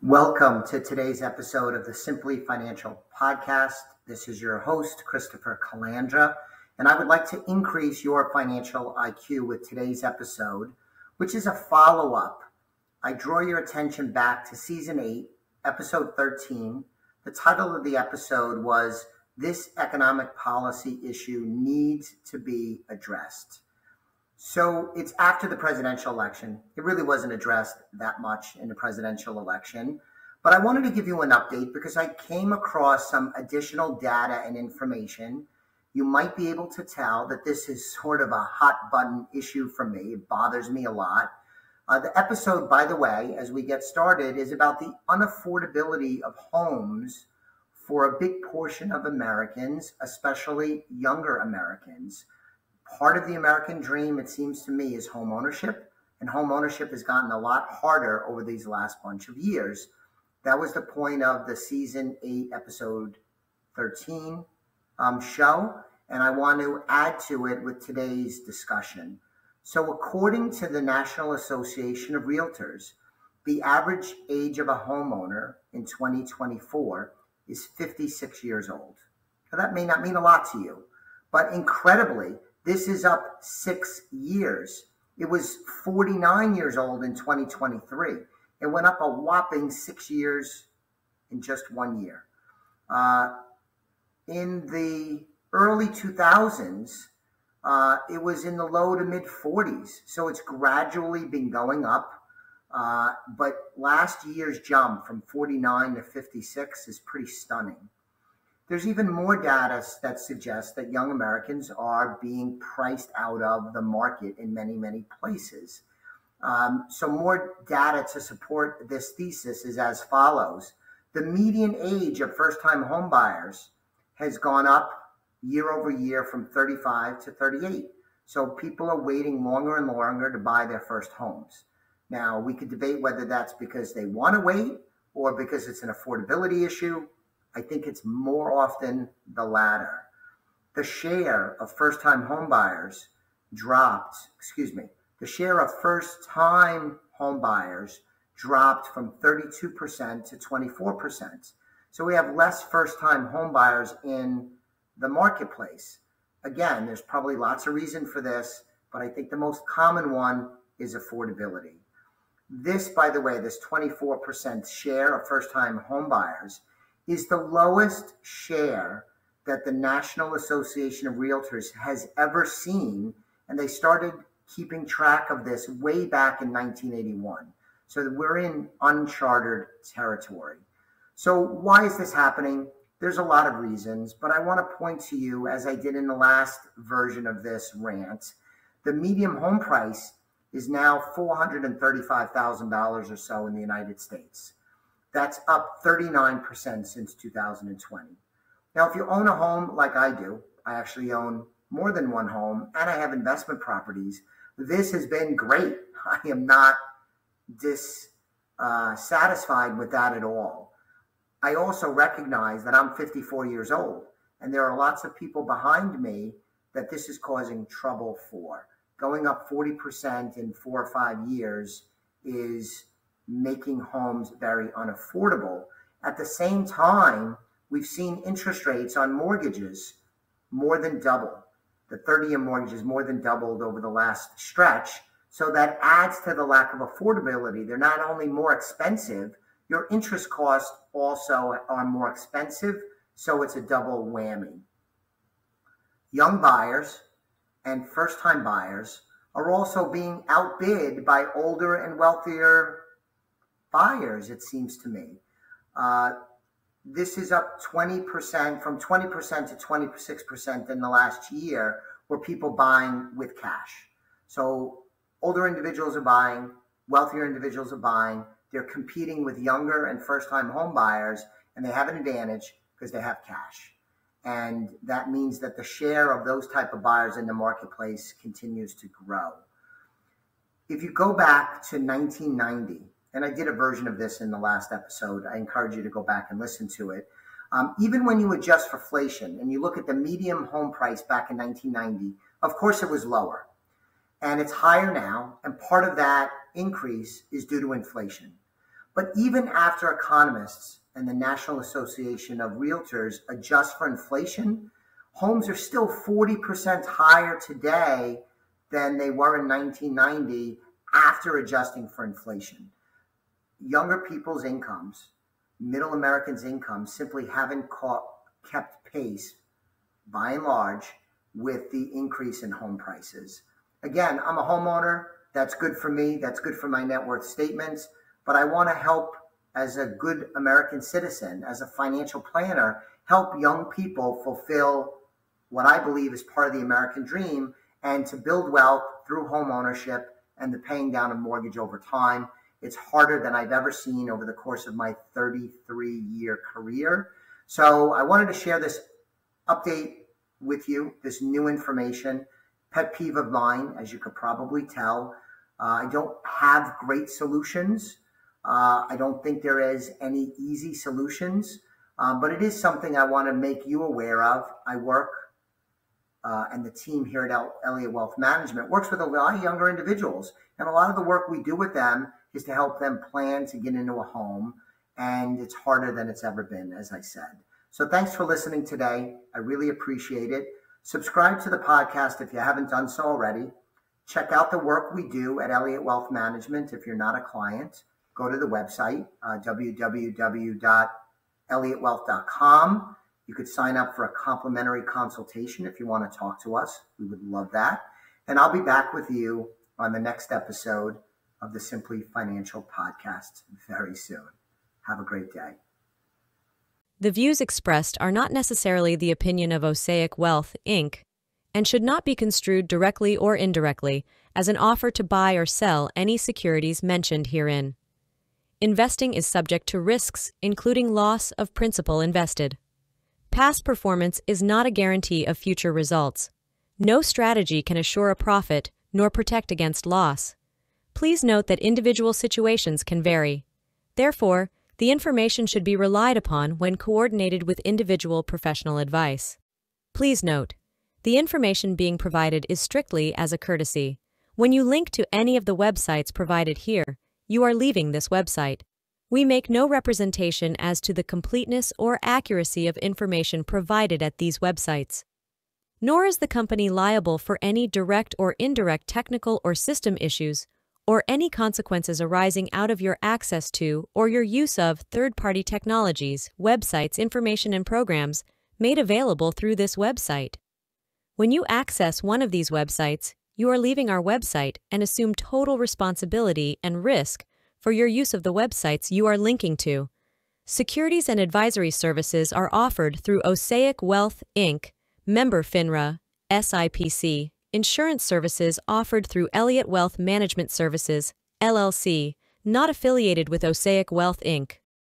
Welcome to today's episode of the Simply Financial Podcast. This is your host, Christopher Calandra, and I would like to increase your financial IQ with today's episode, which is a follow-up. I draw your attention back to Season 8, Episode 13. The title of the episode was, "This Economic Policy Issue Needs to be Addressed." So it's after the presidential election. It really wasn't addressed that much in the presidential election, but I wanted to give you an update because I came across some additional data and information. You might be able to tell that this is sort of a hot button issue for me. It bothers me a lot. The episode, by the way, as we get started, is about the unaffordability of homes for a big portion of Americans, especially younger Americans. Part of the American dream, it seems to me, is home ownership, and home ownership has gotten a lot harder over these last bunch of years. That was the point of the Season 8, Episode 13 show, and I want to add to it with today's discussion. So according to the National Association of Realtors, the average age of a homeowner in 2024 is 56 years old. Now, that may not mean a lot to you, but incredibly, this is up 6 years. It was 49 years old in 2023. It went up a whopping 6 years in just 1 year. In the early 2000s, it was in the low to mid 40s. So it's gradually been going up. But last year's jump from 49 to 56 is pretty stunning. There's even more data that suggests that young Americans are being priced out of the market in many, many places. So more data to support this thesis is as follows. The median age of first-time home buyers has gone up year over year from 35 to 38. So people are waiting longer and longer to buy their first homes. Now, we could debate whether that's because they want to wait or because it's an affordability issue. I think it's more often the latter. The share of first-time home buyers dropped from 32% to 24%. So we have less first-time home buyers in the marketplace. Again, there's probably lots of reason for this, but I think the most common one is affordability. This, by the way, this 24% share of first-time home buyers is the lowest share that the National Association of Realtors has ever seen, and they started keeping track of this way back in 1981. So we're in uncharted territory. So why is this happening? There's a lot of reasons, but I want to point to you, as I did in the last version of this rant, the median home price is now $435,000 or so in the United States. That's up 39% since 2020. Now, if you own a home like I do, I actually own more than one home, and I have investment properties, this has been great. I am not dissatisfied with that at all. I also recognize that I'm 54 years old, and there are lots of people behind me that this is causing trouble for. Going up 40% in 4 or 5 years is making homes very unaffordable. At the same time, we've seen interest rates on mortgages more than double. The 30-year mortgages more than doubled over the last stretch. So that adds to the lack of affordability. They're not only more expensive, your interest costs also are more expensive. So it's a double whammy. Young buyers and first-time buyers are also being outbid by older and wealthier buyers, it seems to me. This is up 20%, from 20% to 26% in the last year, where people buying with cash. So older individuals are buying, wealthier individuals are buying. They're competing with younger and first-time home buyers, and they have an advantage because they have cash. And that means that the share of those type of buyers in the marketplace continues to grow. If you go back to 1990, and I did a version of this in the last episode, I encourage you to go back and listen to it. Even when you adjust for inflation and you look at the median home price back in 1990, of course it was lower. And it's higher now, and part of that increase is due to inflation. But even after economists and the National Association of Realtors adjust for inflation, homes are still 40% higher today than they were in 1990 after adjusting for inflation. Younger people's incomes, middle Americans' incomes, simply haven't kept pace, by and large, with the increase in home prices. Again, I'm a homeowner. That's good for me. That's good for my net worth statements. But I want to help, as a good American citizen, as a financial planner, help young people fulfill what I believe is part of the American dream, and to build wealth through home ownership and the paying down of mortgage over time. It's harder than I've ever seen over the course of my 33-year career. So I wanted to share this update with you, this new information. Pet peeve of mine, as you could probably tell. I don't have great solutions. I don't think there is any easy solutions, but it is something I want to make you aware of. I work, and the team here at Elliott Wealth Management works with a lot of younger individuals. And a lot of the work we do with them is to help them plan to get into a home. And it's harder than it's ever been, as I said. So thanks for listening today. I really appreciate it. Subscribe to the podcast if you haven't done so already. Check out the work we do at Elliott Wealth Management if you're not a client. Go to the website, www.elliottwealth.com. You could sign up for a complimentary consultation if you want to talk to us. We would love that. And I'll be back with you on the next episode of the Simply Financial Podcast very soon. Have a great day. The views expressed are not necessarily the opinion of Osaic Wealth, Inc., and should not be construed directly or indirectly as an offer to buy or sell any securities mentioned herein. Investing is subject to risks, including loss of principal invested. Past performance is not a guarantee of future results. No strategy can assure a profit nor protect against loss. Please note that individual situations can vary. Therefore, the information should be relied upon when coordinated with individual professional advice. Please note, the information being provided is strictly as a courtesy. When you link to any of the websites provided here, you are leaving this website. We make no representation as to the completeness or accuracy of information provided at these websites. Nor is the company liable for any direct or indirect technical or system issues, or any consequences arising out of your access to or your use of third-party technologies, websites, information, and programs made available through this website. When you access one of these websites, you are leaving our website and assume total responsibility and risk for your use of the websites you are linking to. Securities and advisory services are offered through Osaic Wealth, Inc., member FINRA, SIPC. Insurance services offered through Elliott Wealth Management Services, LLC, not affiliated with Osaic Wealth, Inc.